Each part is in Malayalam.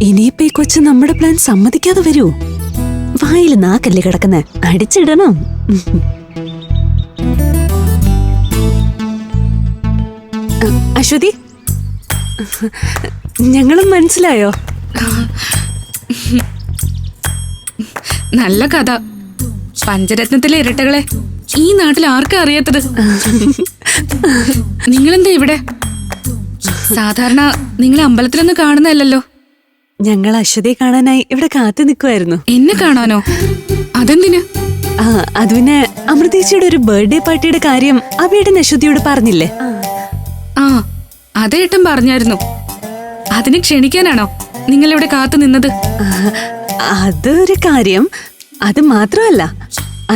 ഇനിയിപ്പോ ഈ കൊച്ചു നമ്മുടെ പ്ലാൻ സമ്മതിക്കാതെ വരൂ. വായിൽ നാക്കല്ലേ കിടക്കുന്നെ, അടിച്ചിടണം. അശ്വതി, ഞങ്ങളും മനസ്സിലായോ? നല്ല കഥ. പഞ്ചരത്നത്തിലെ ഇരട്ടകളെ ഈ നാട്ടിൽ ആർക്കാ അറിയാത്തത്? നിങ്ങളെന്താ ഇവിടെ? സാധാരണ നിങ്ങൾ അമ്പലത്തിലൊന്നും കാണുന്നതല്ലോ. ഞങ്ങൾ അശ്വതിയെ കാണാനായി ഇവിടെ കാത്തു നിൽക്കുമായിരുന്നു. എന്നെ കാണാനോ? അതെന്തിന്? അത് പിന്നെ അമൃതേച്ചിയുടെ ഒരു ബർത്ത്ഡേ പാർട്ടിയുടെ കാര്യം അബിയേട്ടൻ അശ്വതിയോട് പറഞ്ഞില്ലേ? ആ, അതേട്ടൻ പറഞ്ഞായിരുന്നു. അതിന് ക്ഷണിക്കാനാണോ നിങ്ങൾ ഇവിടെ കാത്തു നിന്നത്? അതൊരു കാര്യം. അത് മാത്രമല്ല,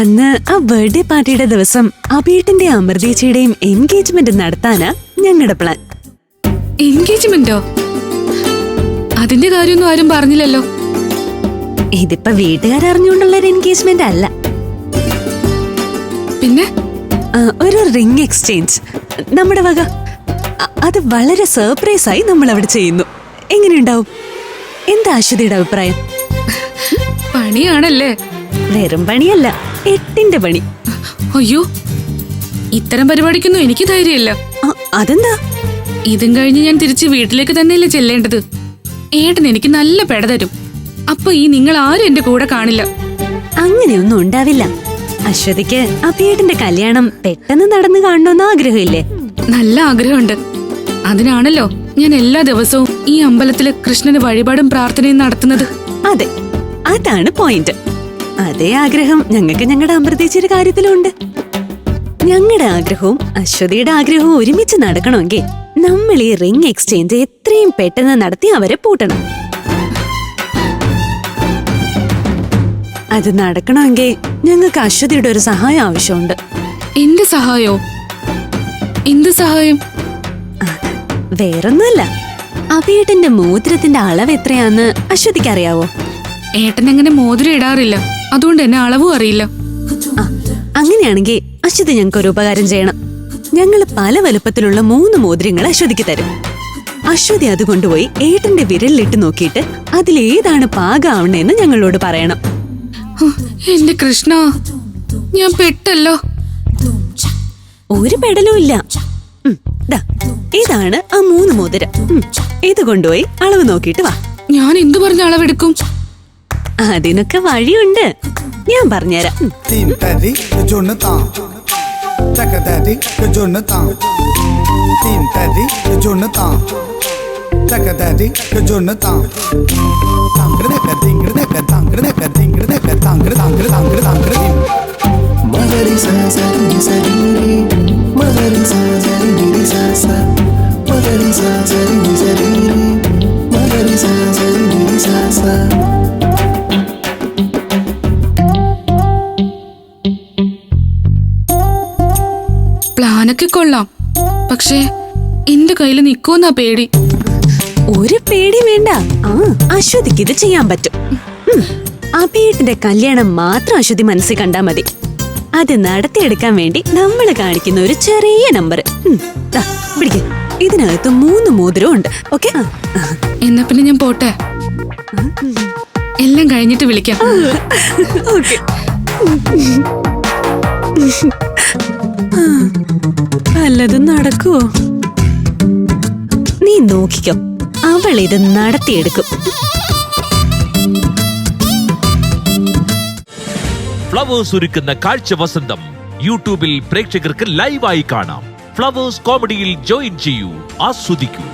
അന്ന് ആ ബർത്ത്ഡേ പാർട്ടിയുടെ ദിവസം അബിയേട്ടന്റെ അമൃതേച്ചിയുടെയും എൻഗേജ്മെന്റ് നടത്താനാ ഞങ്ങളുടെ പ്ലാൻ. എൻഗേജ്മെന്റോ? അതിന്റെ കാര്യമൊന്നും ആരും പറഞ്ഞില്ലല്ലോ. ഇതിപ്പോ വീട്ടുകാരറിഞ്ഞുകൊണ്ടുള്ള ഒരു എൻഗേജ്മെന്റ് അല്ല. പിന്നെ ഒരു റിംഗ് എക്സ്ചേഞ്ച് നമ്മുടെ വക. അത് വളരെ സർപ്രൈസ് ആയി നമ്മൾ അവിടെ ചെയ്യുന്നു. എങ്ങനെയുണ്ടാവും? എന്താ അശ്വതിയുടെ അഭിപ്രായം? പണിയാണല്ലേ? വെറും പണിയല്ല, 8ന്റെ പണി. അയ്യോ, ഇത്തരം പരിപാടിക്കൊന്നും എനിക്ക് ധൈര്യമില്ല. അതെന്താ? ഇതും കഴിഞ്ഞ് ഞാൻ തിരിച്ച് വീട്ടിലേക്ക് തന്നെയല്ലേ ചെല്ലേണ്ടത്. ഏട്ടൻ എനിക്ക് നല്ല പെട തരും. അപ്പൊ ഈ നിങ്ങൾ ആരും എന്റെ കൂടെ കാണില്ല. അങ്ങനെയൊന്നും ഉണ്ടാവില്ല. അശ്വതിക്ക് അഭിയേട്ടന്റെ കല്യാണം പെട്ടെന്ന് നടന്നു കാണണമെന്ന് ആഗ്രഹമില്ലേ? നല്ല ആഗ്രഹമുണ്ട്. അതിനാണല്ലോ ഞാൻ എല്ലാ ദിവസവും ഈ അമ്പലത്തില് കൃഷ്ണന് വഴിപാടും പ്രാർത്ഥനയും നടത്തുന്നത്. അതെ, അതാണ് പോയിന്റ്. അതേ ആഗ്രഹം ഞങ്ങൾക്ക് ഞങ്ങളുടെ അമൃതേച്ചിയുടെ കാര്യത്തിലുണ്ട്. ഞങ്ങളുടെ ആഗ്രഹവും അശ്വതിയുടെ ആഗ്രഹവും ഒരുമിച്ച് നടക്കണമെങ്കിൽ നമ്മൾ ഈ റിംഗ് എക്സ്ചേഞ്ച് എത്രയും പെട്ടെന്ന് നടത്തി അവരെ പൂട്ടണം. അത് നടക്കണമെങ്കിൽ ഞങ്ങൾക്ക് അശ്വതിയുടെ ഒരു സഹായം ആവശ്യമുണ്ട്. എന്ത് സഹായോ? എന്ത് സഹായം? വേറൊന്നുമല്ല, അഭിയേട്ടന്റെ മോതിരത്തിന്റെ അളവ് എത്രയാന്ന് അശ്വതിക്ക് അറിയാവോ? ഏട്ടൻ അങ്ങനെ മോതിരം ഇടാറില്ല, അതുകൊണ്ട് എന്നെ അളവും അറിയില്ല. അങ്ങനെയാണെങ്കിൽ അശ്വതി ഞങ്ങൾക്ക് ഒരു ഉപകാരം ചെയ്യണം. ഞങ്ങൾ പല വലുപ്പത്തിലുള്ള 3 മോതിരങ്ങൾ അശ്വതിക്ക് തരും. അശ്വതി അത് കൊണ്ടുപോയി ഏട്ടന്റെ വിരലിലിട്ട് നോക്കിയിട്ട് അതിലേതാണ് പാകാവണേന്ന് ഞങ്ങളോട് പറയണം. എന്റെ കൃഷ്ണ, ഞാൻ പെട്ടല്ലോ. ഒരു പെടലും ഇല്ല. ഇതാണ് ആ 3 മോതിരം. ഇത് കൊണ്ടുപോയി അളവ് നോക്കിയിട്ട് വാ. ഞാൻ എന്തു പറഞ്ഞ അളവെടുക്കും? അതിനൊക്കെ വഴിയുണ്ട്, ഞാൻ പറഞ്ഞുതരാം. പ്ലാനൊക്കെ കൊള്ളാം, പക്ഷേ എന്റെ കയ്യിൽ നിൽക്കുമെന്നാ പേടി. ഒരു പേടി വേണ്ട, അശ്വതിക്ക് ഇത് ചെയ്യാൻ പറ്റും. അഭിയേട്ടന്റെ കല്യാണം മാത്രം അശ്വതി മനസ്സിൽ കണ്ടാ മതി. അത് നടത്തിയെടുക്കാൻ വേണ്ടി നമ്മൾ കാണിക്കുന്ന ഒരു ചെറിയ നമ്പർ പിടിക്ക. ഇതിനകത്ത് 3 മോതിരം ഉണ്ട്. ഓക്കെ, എന്നാ പിന്നെ ഞാൻ പോട്ടെ. എല്ലാം കഴിഞ്ഞിട്ട് വിളിക്കാം. ഓക്കെ. വല്ലതും നടക്കുവോ? നീ നോക്കിക്കോ, അവൾ ഇത് നടത്തിയെടുക്കും. ഫ്ലവേഴ്സ് ഒരുക്കുന്ന കാഴ്ച വസന്തം യൂട്യൂബിൽ പ്രേക്ഷകർക്ക് ലൈവായി കാണാം. ഫ്ലവേഴ്സ് കോമഡിയിൽ ജോയിൻ ചെയ്യൂ, ആസ്വദിക്കൂ.